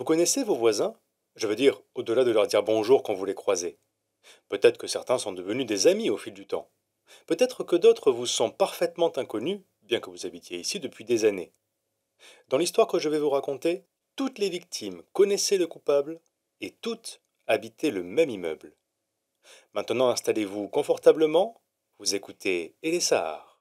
Vous connaissez vos voisins? Je veux dire, au-delà de leur dire bonjour quand vous les croisez. Peut-être que certains sont devenus des amis au fil du temps. Peut-être que d'autres vous sont parfaitement inconnus, bien que vous habitiez ici depuis des années. Dans l'histoire que je vais vous raconter, toutes les victimes connaissaient le coupable et toutes habitaient le même immeuble. Maintenant installez-vous confortablement, vous écoutez Elessar.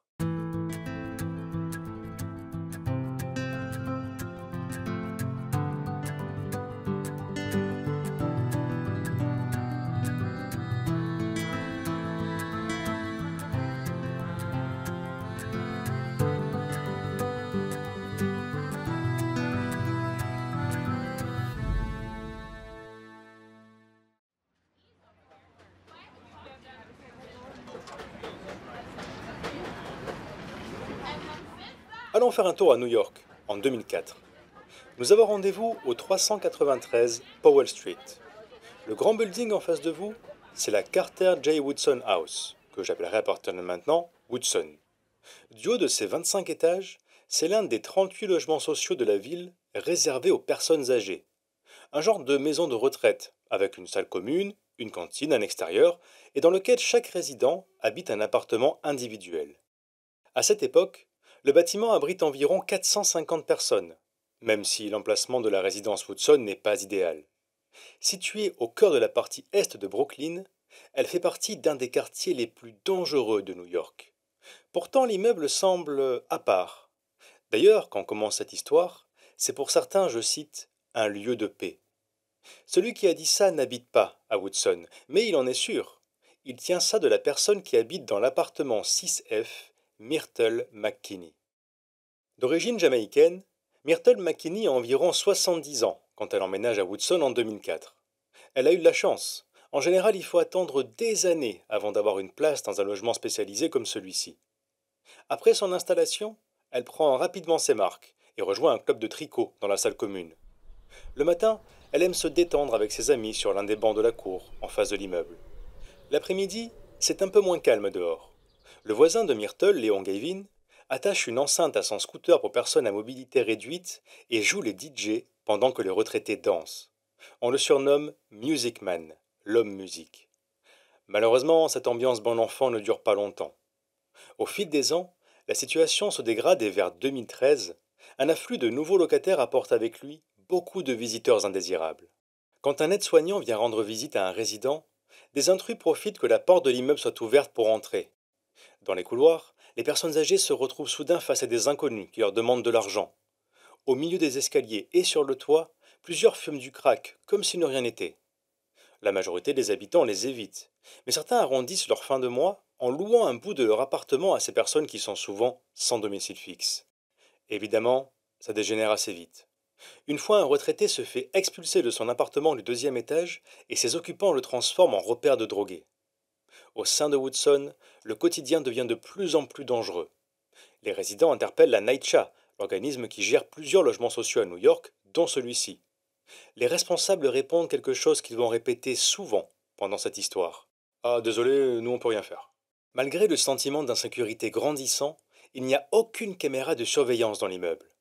Allons faire un tour à New York, en 2004. Nous avons rendez-vous au 393 Powell Street. Le grand building en face de vous, c'est la Carter J. Woodson House, que j'appellerai à partir de maintenant Woodson. Du haut de ses 25 étages, c'est l'un des 38 logements sociaux de la ville réservés aux personnes âgées. Un genre de maison de retraite, avec une salle commune, une cantine, un extérieur, et dans lequel chaque résident habite un appartement individuel. À cette époque, le bâtiment abrite environ 450 personnes, même si l'emplacement de la résidence Woodson n'est pas idéal. Située au cœur de la partie est de Brooklyn, elle fait partie d'un des quartiers les plus dangereux de New York. Pourtant, l'immeuble semble à part. D'ailleurs, quand commence cette histoire, c'est pour certains, je cite, un lieu de paix. Celui qui a dit ça n'habite pas à Woodson, mais il en est sûr. Il tient ça de la personne qui habite dans l'appartement 6F, Myrtle McKinney. D'origine jamaïcaine, Myrtle McKinney a environ 70 ans quand elle emménage à Woodson en 2004. Elle a eu de la chance. En général, il faut attendre des années avant d'avoir une place dans un logement spécialisé comme celui-ci. Après son installation, elle prend rapidement ses marques et rejoint un club de tricot dans la salle commune. Le matin, elle aime se détendre avec ses amis sur l'un des bancs de la cour, en face de l'immeuble. L'après-midi, c'est un peu moins calme dehors. Le voisin de Myrtle, Léon Gavin, attache une enceinte à son scooter pour personnes à mobilité réduite et joue les DJ pendant que les retraités dansent. On le surnomme Music Man, l'homme musique. Malheureusement, cette ambiance bon enfant ne dure pas longtemps. Au fil des ans, la situation se dégrade et vers 2013, un afflux de nouveaux locataires apporte avec lui beaucoup de visiteurs indésirables. Quand un aide-soignant vient rendre visite à un résident, des intrus profitent que la porte de l'immeuble soit ouverte pour entrer. Dans les couloirs, les personnes âgées se retrouvent soudain face à des inconnus qui leur demandent de l'argent. Au milieu des escaliers et sur le toit, plusieurs fument du crack, comme si ne rien n'était. La majorité des habitants les évitent, mais certains arrondissent leur fin de mois en louant un bout de leur appartement à ces personnes qui sont souvent sans domicile fixe. Évidemment, ça dégénère assez vite. Une fois un retraité se fait expulser de son appartement du deuxième étage et ses occupants le transforment en repère de drogués. Au sein de Woodson, le quotidien devient de plus en plus dangereux. Les résidents interpellent la NYCHA, l'organisme qui gère plusieurs logements sociaux à New York, dont celui-ci. Les responsables répondent quelque chose qu'ils vont répéter souvent pendant cette histoire. Ah, désolé, nous on peut rien faire. Malgré le sentiment d'insécurité grandissant, il n'y a aucune caméra de surveillance dans l'immeuble.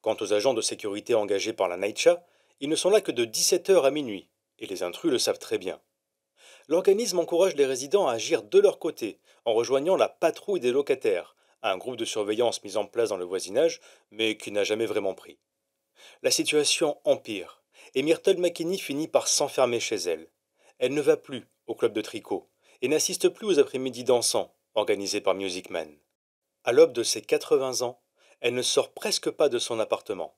Quant aux agents de sécurité engagés par la NYCHA, ils ne sont là que de 17 heures à minuit, et les intrus le savent très bien. L'organisme encourage les résidents à agir de leur côté, en rejoignant la patrouille des locataires, un groupe de surveillance mis en place dans le voisinage, mais qui n'a jamais vraiment pris. La situation empire, et Myrtle McKinney finit par s'enfermer chez elle. Elle ne va plus au club de tricot, et n'assiste plus aux après-midi dansants, organisés par Music Man. À l'aube de ses 80 ans, elle ne sort presque pas de son appartement.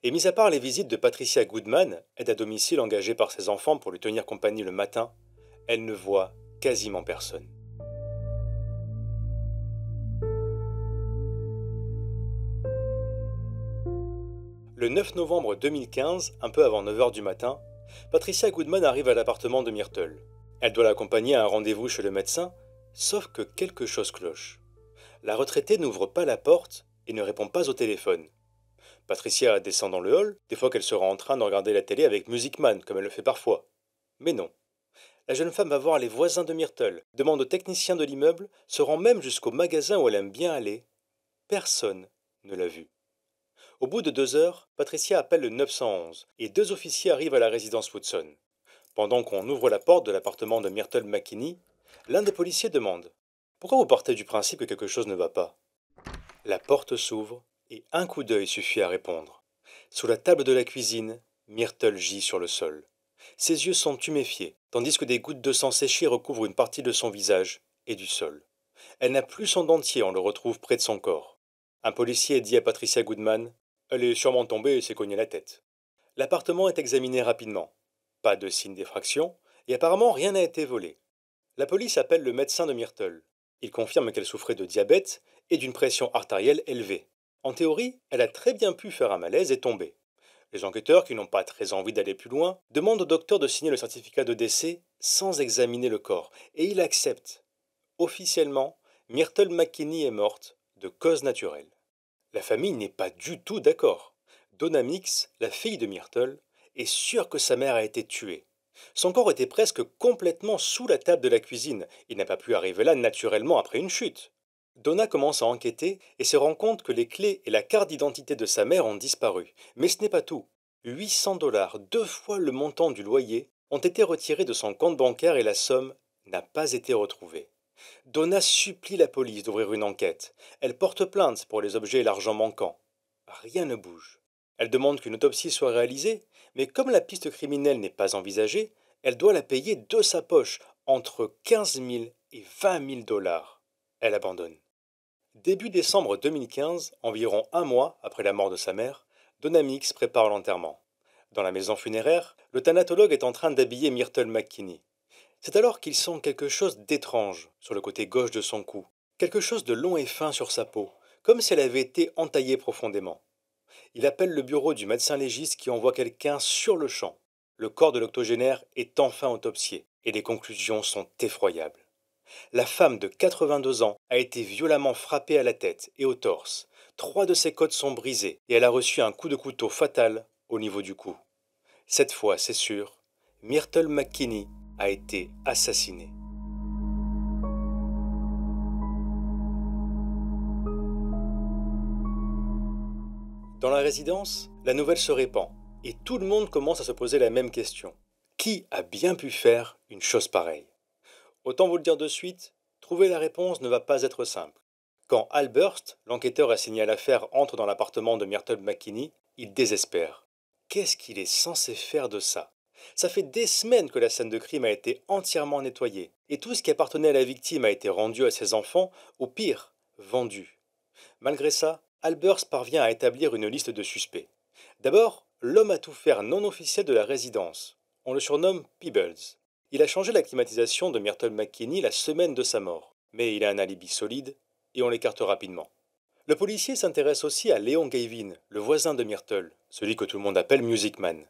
Et mis à part les visites de Patricia Goodman, aide à domicile engagée par ses enfants pour lui tenir compagnie le matin, elle ne voit quasiment personne. Le 9 novembre 2015, un peu avant 9 heures du matin, Patricia Goodman arrive à l'appartement de Myrtle. Elle doit l'accompagner à un rendez-vous chez le médecin, sauf que quelque chose cloche. La retraitée n'ouvre pas la porte et ne répond pas au téléphone. Patricia descend dans le hall, des fois qu'elle sera en train de regarder la télé avec Music Man, comme elle le fait parfois. Mais non. La jeune femme va voir les voisins de Myrtle, demande au technicien de l'immeuble, se rend même jusqu'au magasin où elle aime bien aller. Personne ne l'a vue. Au bout de 2 heures, Patricia appelle le 911 et 2 officiers arrivent à la résidence Woodson. Pendant qu'on ouvre la porte de l'appartement de Myrtle McKinney, l'un des policiers demande: Pourquoi vous partez du principe que quelque chose ne va pas? La porte s'ouvre et un coup d'œil suffit à répondre. Sous la table de la cuisine, Myrtle gît sur le sol. Ses yeux sont tuméfiés, tandis que des gouttes de sang séché recouvrent une partie de son visage et du sol. Elle n'a plus son dentier, on le retrouve près de son corps. Un policier dit à Patricia Goodman: Elle est sûrement tombée et s'est cognée la tête. L'appartement est examiné rapidement. Pas de signe d'effraction, et apparemment rien n'a été volé. La police appelle le médecin de Myrtle. Il confirme qu'elle souffrait de diabète et d'une pression artérielle élevée. En théorie, elle a très bien pu faire un malaise et tomber. Les enquêteurs, qui n'ont pas très envie d'aller plus loin, demandent au docteur de signer le certificat de décès sans examiner le corps, et il accepte. Officiellement, Myrtle McKinney est morte de cause naturelle. La famille n'est pas du tout d'accord. Donna Mix, la fille de Myrtle, est sûre que sa mère a été tuée. Son corps était presque complètement sous la table de la cuisine. Il n'a pas pu arriver là naturellement après une chute. Donna commence à enquêter et se rend compte que les clés et la carte d'identité de sa mère ont disparu. Mais ce n'est pas tout. 800 $, 2 fois le montant du loyer, ont été retirés de son compte bancaire et la somme n'a pas été retrouvée. Donna supplie la police d'ouvrir une enquête. Elle porte plainte pour les objets et l'argent manquants. Rien ne bouge. Elle demande qu'une autopsie soit réalisée, mais comme la piste criminelle n'est pas envisagée, elle doit la payer de sa poche, entre 15 000 et 20 000 $. Elle abandonne. Début décembre 2015, environ un mois après la mort de sa mère, Donna Mix prépare l'enterrement. Dans la maison funéraire, le thanatologue est en train d'habiller Myrtle McKinney. C'est alors qu'il sent quelque chose d'étrange sur le côté gauche de son cou, quelque chose de long et fin sur sa peau, comme si elle avait été entaillée profondément. Il appelle le bureau du médecin légiste qui envoie quelqu'un sur le champ. Le corps de l'octogénaire est enfin autopsié, et les conclusions sont effroyables. La femme de 82 ans a été violemment frappée à la tête et au torse. 3 de ses côtes sont brisées et elle a reçu un coup de couteau fatal au niveau du cou. Cette fois, c'est sûr, Myrtle McKinney a été assassinée. Dans la résidence, la nouvelle se répand et tout le monde commence à se poser la même question. Qui a bien pu faire une chose pareille? Autant vous le dire de suite, trouver la réponse ne va pas être simple. Quand Al Burst, l'enquêteur assigné à l'affaire, entre dans l'appartement de Myrtle McKinney, il désespère. Qu'est-ce qu'il est censé faire de ça? Ça fait des semaines que la scène de crime a été entièrement nettoyée, et tout ce qui appartenait à la victime a été rendu à ses enfants, ou pire, vendu. Malgré ça, Al Burst parvient à établir une liste de suspects. D'abord, l'homme à tout faire non officiel de la résidence. On le surnomme Peebles. Il a changé la climatisation de Myrtle McKinney la semaine de sa mort, mais il a un alibi solide et on l'écarte rapidement. Le policier s'intéresse aussi à Léon Gavin, le voisin de Myrtle, celui que tout le monde appelle Music Man.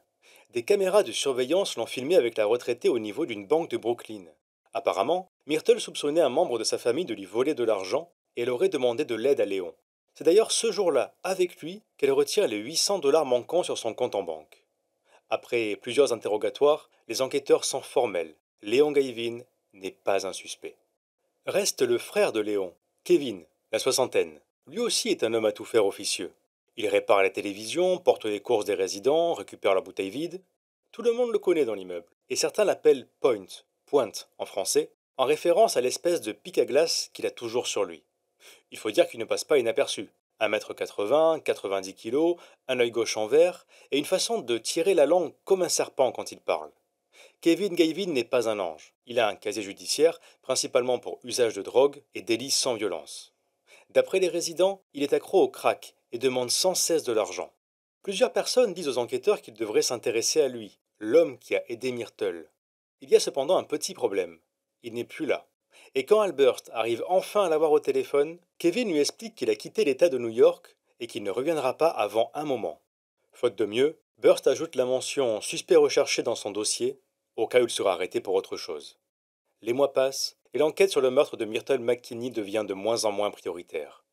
Des caméras de surveillance l'ont filmé avec la retraitée au niveau d'une banque de Brooklyn. Apparemment, Myrtle soupçonnait un membre de sa famille de lui voler de l'argent et elle aurait demandé de l'aide à Léon. C'est d'ailleurs ce jour-là, avec lui, qu'elle retire les 800 $ manquants sur son compte en banque. Après plusieurs interrogatoires, les enquêteurs sont formels. Léon Gavin n'est pas un suspect. Reste le frère de Léon, Kevin, la soixantaine. Lui aussi est un homme à tout faire officieux. Il répare la télévision, porte les courses des résidents, récupère la bouteille vide. Tout le monde le connaît dans l'immeuble, et certains l'appellent Point, pointe en français, en référence à l'espèce de pic à glace qu'il a toujours sur lui. Il faut dire qu'il ne passe pas inaperçu. 1,80 m, 90 kg, un œil gauche en vert, et une façon de tirer la langue comme un serpent quand il parle. Kevin Gavin n'est pas un ange. Il a un casier judiciaire, principalement pour usage de drogue et délits sans violence. D'après les résidents, il est accro au crack et demande sans cesse de l'argent. Plusieurs personnes disent aux enquêteurs qu'ils devraient s'intéresser à lui, l'homme qui a aidé Myrtle. Il y a cependant un petit problème. Il n'est plus là. Et quand Albert arrive enfin à l'avoir au téléphone, Kevin lui explique qu'il a quitté l'État de New York et qu'il ne reviendra pas avant un moment. Faute de mieux, Burst ajoute la mention suspect recherché dans son dossier, au cas où il sera arrêté pour autre chose. Les mois passent et l'enquête sur le meurtre de Myrtle McKinney devient de moins en moins prioritaire.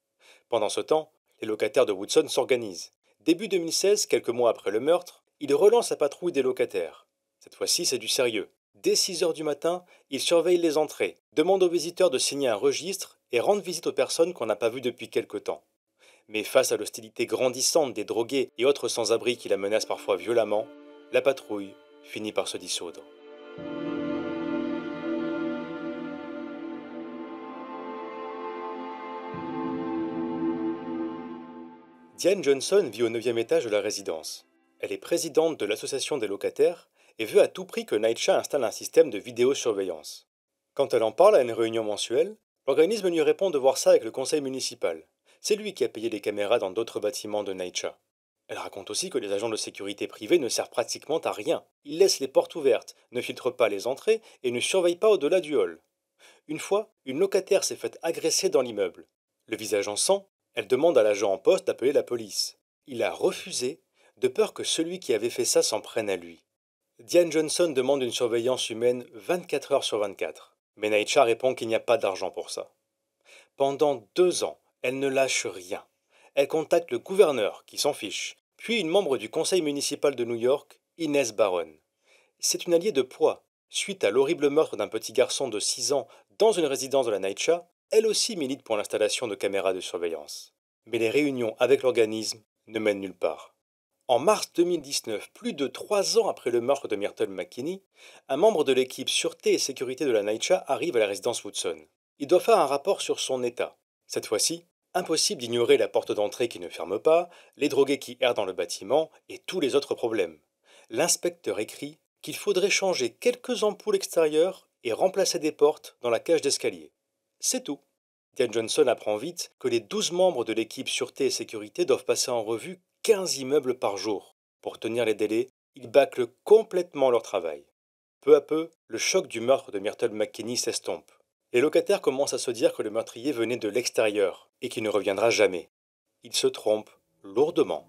Pendant ce temps, les locataires de Woodson s'organisent. Début 2016, quelques mois après le meurtre, ils relancent la patrouille des locataires. Cette fois-ci, c'est du sérieux. Dès 6 heures du matin, ils surveillent les entrées, demandent aux visiteurs de signer un registre et rendent visite aux personnes qu'on n'a pas vues depuis quelque temps. Mais face à l'hostilité grandissante des drogués et autres sans-abri qui la menacent parfois violemment, la patrouille finit par se dissoudre. Diane Johnson vit au 9e étage de la résidence. Elle est présidente de l'association des locataires et veut à tout prix que NYCHA installe un système de vidéosurveillance. Quand elle en parle à une réunion mensuelle, l'organisme lui répond de voir ça avec le conseil municipal. C'est lui qui a payé les caméras dans d'autres bâtiments de NYCHA. Elle raconte aussi que les agents de sécurité privée ne servent pratiquement à rien. Ils laissent les portes ouvertes, ne filtrent pas les entrées et ne surveillent pas au-delà du hall. Une fois, une locataire s'est faite agresser dans l'immeuble. Le visage en sang, elle demande à l'agent en poste d'appeler la police. Il a refusé, de peur que celui qui avait fait ça s'en prenne à lui. Diane Johnson demande une surveillance humaine 24 heures sur 24. Mais NYCHA répond qu'il n'y a pas d'argent pour ça. Pendant 2 ans, elle ne lâche rien. Elle contacte le gouverneur, qui s'en fiche, puis une membre du conseil municipal de New York, Inez Barron. C'est une alliée de poids. Suite à l'horrible meurtre d'un petit garçon de 6 ans dans une résidence de la NYCHA, elle aussi milite pour l'installation de caméras de surveillance. Mais les réunions avec l'organisme ne mènent nulle part. En mars 2019, plus de 3 ans après le meurtre de Myrtle McKinney, un membre de l'équipe Sûreté et Sécurité de la NYCHA arrive à la résidence Woodson. Il doit faire un rapport sur son état. Cette fois-ci, impossible d'ignorer la porte d'entrée qui ne ferme pas, les drogués qui errent dans le bâtiment et tous les autres problèmes. L'inspecteur écrit qu'il faudrait changer quelques ampoules extérieures et remplacer des portes dans la cage d'escalier. C'est tout. Diane Johnson apprend vite que les 12 membres de l'équipe Sûreté et Sécurité doivent passer en revue 15 immeubles par jour. Pour tenir les délais, ils bâclent complètement leur travail. Peu à peu, le choc du meurtre de Myrtle McKinney s'estompe. Les locataires commencent à se dire que le meurtrier venait de l'extérieur et qu'il ne reviendra jamais. Ils se trompent lourdement.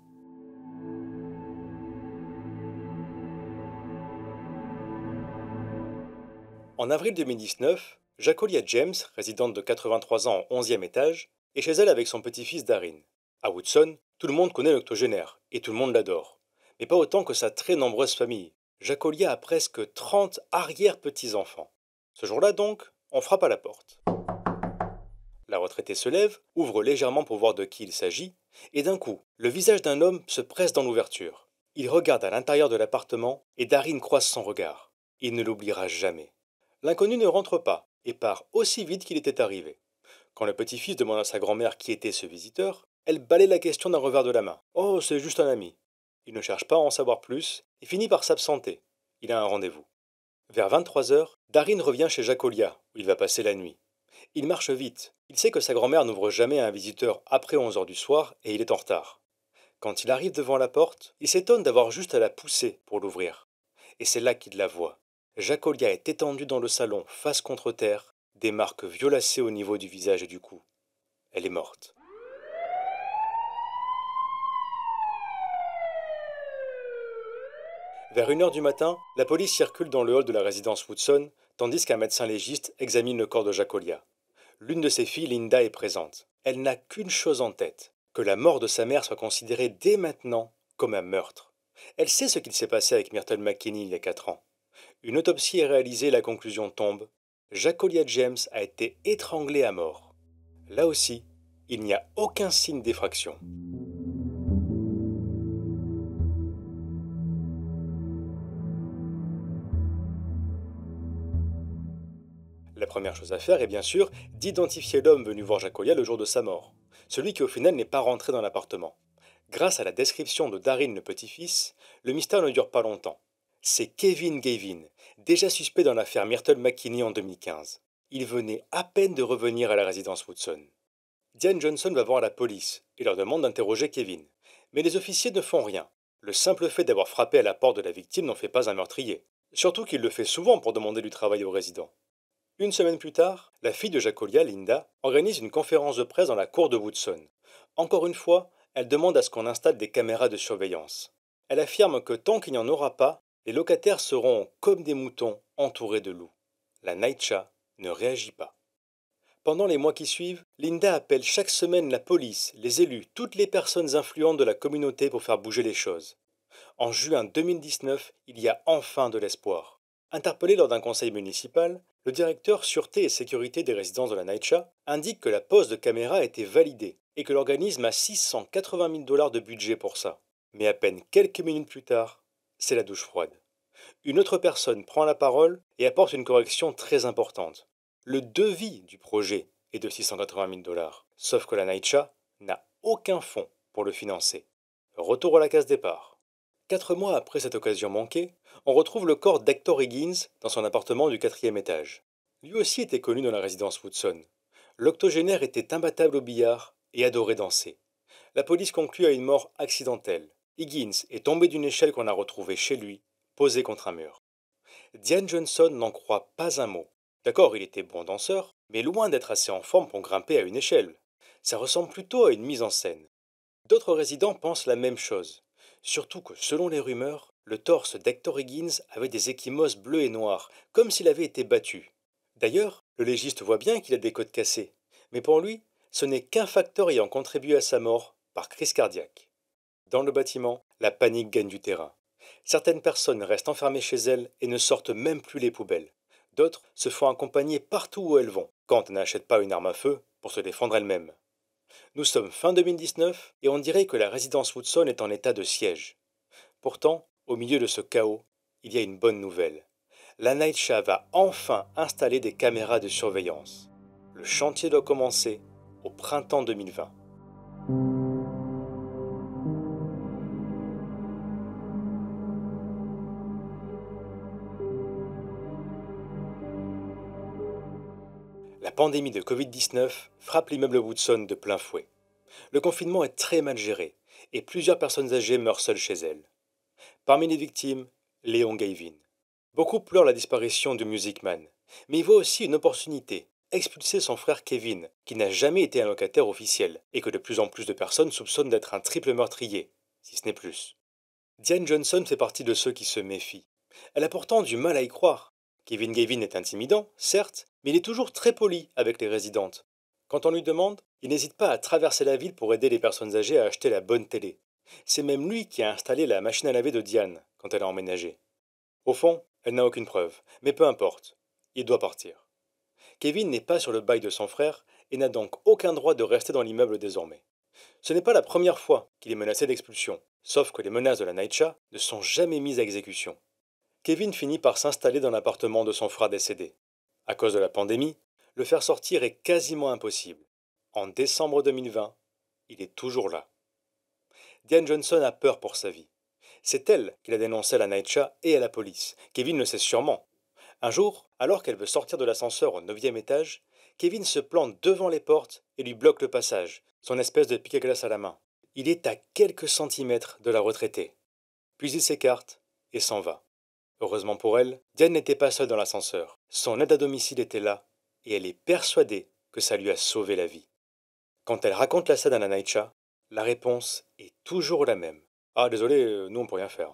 En avril 2019, Jacolia James, résidente de 83 ans au 11e étage, est chez elle avec son petit-fils Darin. À Woodson, tout le monde connaît l'octogénaire et tout le monde l'adore. Mais pas autant que sa très nombreuse famille. Jacolia a presque 30 arrière-petits-enfants. Ce jour-là donc, on frappe à la porte. La retraitée se lève, ouvre légèrement pour voir de qui il s'agit, et d'un coup, le visage d'un homme se presse dans l'ouverture. Il regarde à l'intérieur de l'appartement et Darin croise son regard. Il ne l'oubliera jamais. L'inconnu ne rentre pas et part aussi vite qu'il était arrivé. Quand le petit-fils demande à sa grand-mère qui était ce visiteur, elle balaye la question d'un revers de la main. Oh, c'est juste un ami. Il ne cherche pas à en savoir plus et finit par s'absenter. Il a un rendez-vous. Vers 23 heures, Darin revient chez Jacolia, où il va passer la nuit. Il marche vite. Il sait que sa grand-mère n'ouvre jamais à un visiteur après 11 heures du soir et il est en retard. Quand il arrive devant la porte, il s'étonne d'avoir juste à la pousser pour l'ouvrir. Et c'est là qu'il la voit. Jacolia est étendue dans le salon, face contre terre, des marques violacées au niveau du visage et du cou. Elle est morte. Vers 1 heure du matin, la police circule dans le hall de la résidence Woodson, tandis qu'un médecin légiste examine le corps de Jacolia. L'une de ses filles, Linda, est présente. Elle n'a qu'une chose en tête, que la mort de sa mère soit considérée dès maintenant comme un meurtre. Elle sait ce qu'il s'est passé avec Myrtle McKinney il y a 4 ans. Une autopsie est réalisée et la conclusion tombe. Jacolia James a été étranglée à mort. Là aussi, il n'y a aucun signe d'effraction. La première chose à faire est bien sûr d'identifier l'homme venu voir Jacolia le jour de sa mort, celui qui au final n'est pas rentré dans l'appartement. Grâce à la description de Darin le petit-fils, le mystère ne dure pas longtemps. C'est Kevin Gavin, déjà suspect dans l'affaire Myrtle McKinney en 2015. Il venait à peine de revenir à la résidence Woodson. Diane Johnson va voir la police et leur demande d'interroger Kevin. Mais les officiers ne font rien. Le simple fait d'avoir frappé à la porte de la victime n'en fait pas un meurtrier. Surtout qu'il le fait souvent pour demander du travail aux résidents. Une semaine plus tard, la fille de Jacolia, Linda, organise une conférence de presse dans la cour de Woodson. Encore une fois, elle demande à ce qu'on installe des caméras de surveillance. Elle affirme que tant qu'il n'y en aura pas, les locataires seront comme des moutons entourés de loups. La NYCHA ne réagit pas. Pendant les mois qui suivent, Linda appelle chaque semaine la police, les élus, toutes les personnes influentes de la communauté pour faire bouger les choses. En juin 2019, il y a enfin de l'espoir. Interpellé lors d'un conseil municipal, le directeur sûreté et sécurité des résidences de la NYCHA indique que la pose de caméras a été validée et que l'organisme a 680 000 dollars de budget pour ça. Mais à peine quelques minutes plus tard, c'est la douche froide. Une autre personne prend la parole et apporte une correction très importante. Le devis du projet est de 680 000 dollars, sauf que la NYCHA n'a aucun fonds pour le financer. Retour à la case départ. 4 mois après cette occasion manquée, on retrouve le corps d'Hector Higgins dans son appartement du 4e étage. Lui aussi était connu dans la résidence Woodson. L'octogénaire était imbattable au billard et adorait danser. La police conclut à une mort accidentelle. Higgins est tombé d'une échelle qu'on a retrouvée chez lui, posée contre un mur. Diane Johnson n'en croit pas un mot. D'accord, il était bon danseur, mais loin d'être assez en forme pour grimper à une échelle. Ça ressemble plutôt à une mise en scène. D'autres résidents pensent la même chose. Surtout que, selon les rumeurs, le torse d'Hector Higgins avait des ecchymoses bleues et noires, comme s'il avait été battu. D'ailleurs, le légiste voit bien qu'il a des côtes cassées. Mais pour lui, ce n'est qu'un facteur ayant contribué à sa mort par crise cardiaque. Dans le bâtiment, la panique gagne du terrain. Certaines personnes restent enfermées chez elles et ne sortent même plus les poubelles. D'autres se font accompagner partout où elles vont, quand elles n'achètent pas une arme à feu pour se défendre elles-mêmes. Nous sommes fin 2019 et on dirait que la résidence Woodson est en état de siège. Pourtant, au milieu de ce chaos, il y a une bonne nouvelle. La NYCHA va enfin installer des caméras de surveillance. Le chantier doit commencer au printemps 2020. La pandémie de Covid-19 frappe l'immeuble Woodson de plein fouet. Le confinement est très mal géré et plusieurs personnes âgées meurent seules chez elles. Parmi les victimes, Léon Gavin. Beaucoup pleurent la disparition du Music Man, mais il voit aussi une opportunité, expulser son frère Kevin, qui n'a jamais été un locataire officiel, et que de plus en plus de personnes soupçonnent d'être un triple meurtrier, si ce n'est plus. Diane Johnson fait partie de ceux qui se méfient. Elle a pourtant du mal à y croire. Kevin Gavin est intimidant, certes, mais il est toujours très poli avec les résidentes. Quand on lui demande, il n'hésite pas à traverser la ville pour aider les personnes âgées à acheter la bonne télé. C'est même lui qui a installé la machine à laver de Diane quand elle a emménagé. Au fond, elle n'a aucune preuve, mais peu importe. Il doit partir. Kevin n'est pas sur le bail de son frère et n'a donc aucun droit de rester dans l'immeuble désormais. Ce n'est pas la première fois qu'il est menacé d'expulsion, sauf que les menaces de la NYCHA ne sont jamais mises à exécution. Kevin finit par s'installer dans l'appartement de son frère décédé. À cause de la pandémie, le faire sortir est quasiment impossible. En décembre 2020, il est toujours là. Diane Johnson a peur pour sa vie. C'est elle qui l'a dénoncé à la NYCHA et à la police. Kevin le sait sûrement. Un jour, alors qu'elle veut sortir de l'ascenseur au 9e étage, Kevin se plante devant les portes et lui bloque le passage, son espèce de pic à glace à la main. Il est à quelques centimètres de la retraitée. Puis il s'écarte et s'en va. Heureusement pour elle, Diane n'était pas seule dans l'ascenseur. Son aide à domicile était là et elle est persuadée que ça lui a sauvé la vie. Quand elle raconte la scène à la NYCHA, la réponse est toujours la même. Ah désolé, nous on peut rien faire.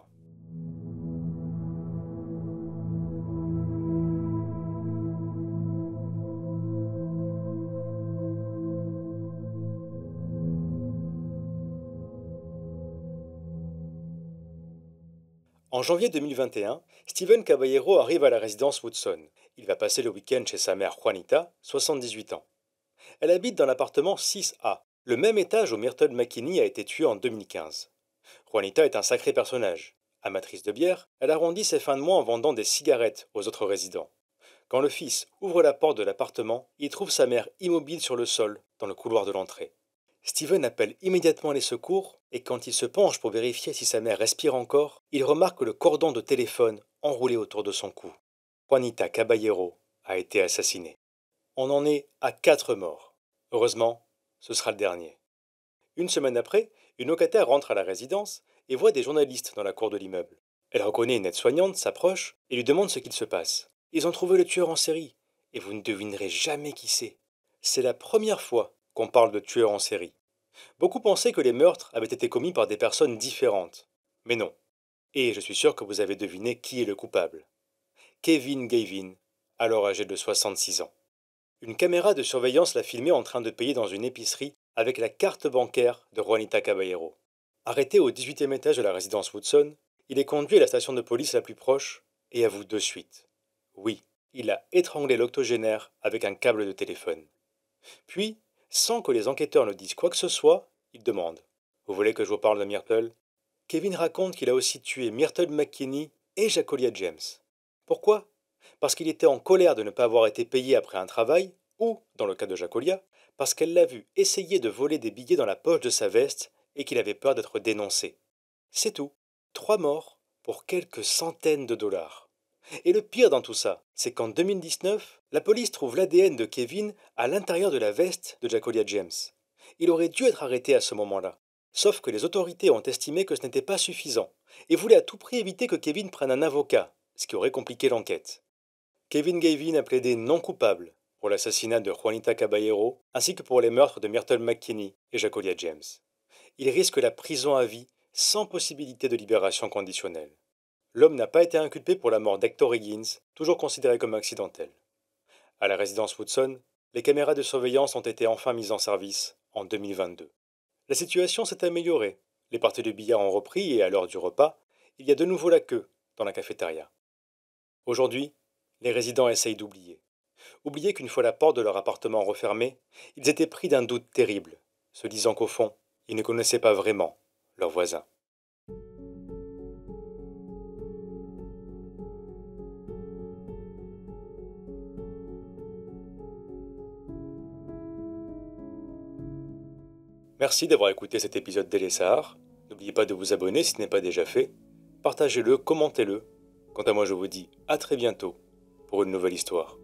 En janvier 2021, Steven Caballero arrive à la résidence Woodson. Il va passer le week-end chez sa mère Juanita, 78 ans. Elle habite dans l'appartement 6A, le même étage où Myrtle McKinney a été tuée en 2015. Juanita est un sacré personnage. Amatrice de bière, elle arrondit ses fins de mois en vendant des cigarettes aux autres résidents. Quand le fils ouvre la porte de l'appartement, il trouve sa mère immobile sur le sol, dans le couloir de l'entrée. Steven appelle immédiatement les secours et quand il se penche pour vérifier si sa mère respire encore, il remarque le cordon de téléphone enroulé autour de son cou. Juanita Caballero a été assassinée. On en est à 4 morts. Heureusement, ce sera le dernier. Une semaine après, une locataire rentre à la résidence et voit des journalistes dans la cour de l'immeuble. Elle reconnaît une aide-soignante, s'approche et lui demande ce qu'il se passe. Ils ont trouvé le tueur en série et vous ne devinerez jamais qui c'est. C'est la première fois qu'on parle de tueur en série. Beaucoup pensaient que les meurtres avaient été commis par des personnes différentes. Mais non. Et je suis sûr que vous avez deviné qui est le coupable. Kevin Gavin, alors âgé de 66 ans. Une caméra de surveillance l'a filmé en train de payer dans une épicerie avec la carte bancaire de Juanita Caballero. Arrêté au 18e étage de la résidence Woodson, il est conduit à la station de police la plus proche et avoue de suite. Oui, il a étranglé l'octogénaire avec un câble de téléphone. Puis, sans que les enquêteurs ne disent quoi que ce soit, il demande: Vous voulez que je vous parle de Myrtle? Kevin raconte qu'il a aussi tué Myrtle McKinney et Jacolia James. Pourquoi? Parce qu'il était en colère de ne pas avoir été payé après un travail, ou, dans le cas de Jacolia, parce qu'elle l'a vu essayer de voler des billets dans la poche de sa veste et qu'il avait peur d'être dénoncé. C'est tout. 3 morts pour quelques centaines de dollars. Et le pire dans tout ça, c'est qu'en 2019, la police trouve l'ADN de Kevin à l'intérieur de la veste de Jacolia James. Il aurait dû être arrêté à ce moment-là. Sauf que les autorités ont estimé que ce n'était pas suffisant et voulaient à tout prix éviter que Kevin prenne un avocat, ce qui aurait compliqué l'enquête. Kevin Gavin a plaidé non coupable pour l'assassinat de Juanita Caballero ainsi que pour les meurtres de Myrtle McKinney et Jacolia James. Il risque la prison à vie sans possibilité de libération conditionnelle. L'homme n'a pas été inculpé pour la mort d'Hector Higgins, toujours considéré comme accidentel. À la résidence Woodson, les caméras de surveillance ont été enfin mises en service en 2022. La situation s'est améliorée. Les parties de billard ont repris et à l'heure du repas, il y a de nouveau la queue dans la cafétéria. Aujourd'hui, les résidents essayent d'oublier. Oublier qu'une fois la porte de leur appartement refermée, ils étaient pris d'un doute terrible, se disant qu'au fond, ils ne connaissaient pas vraiment leurs voisins. Merci d'avoir écouté cet épisode d'Elessar. N'oubliez pas de vous abonner si ce n'est pas déjà fait. Partagez-le, commentez-le. Quant à moi, je vous dis à très bientôt pour une nouvelle histoire.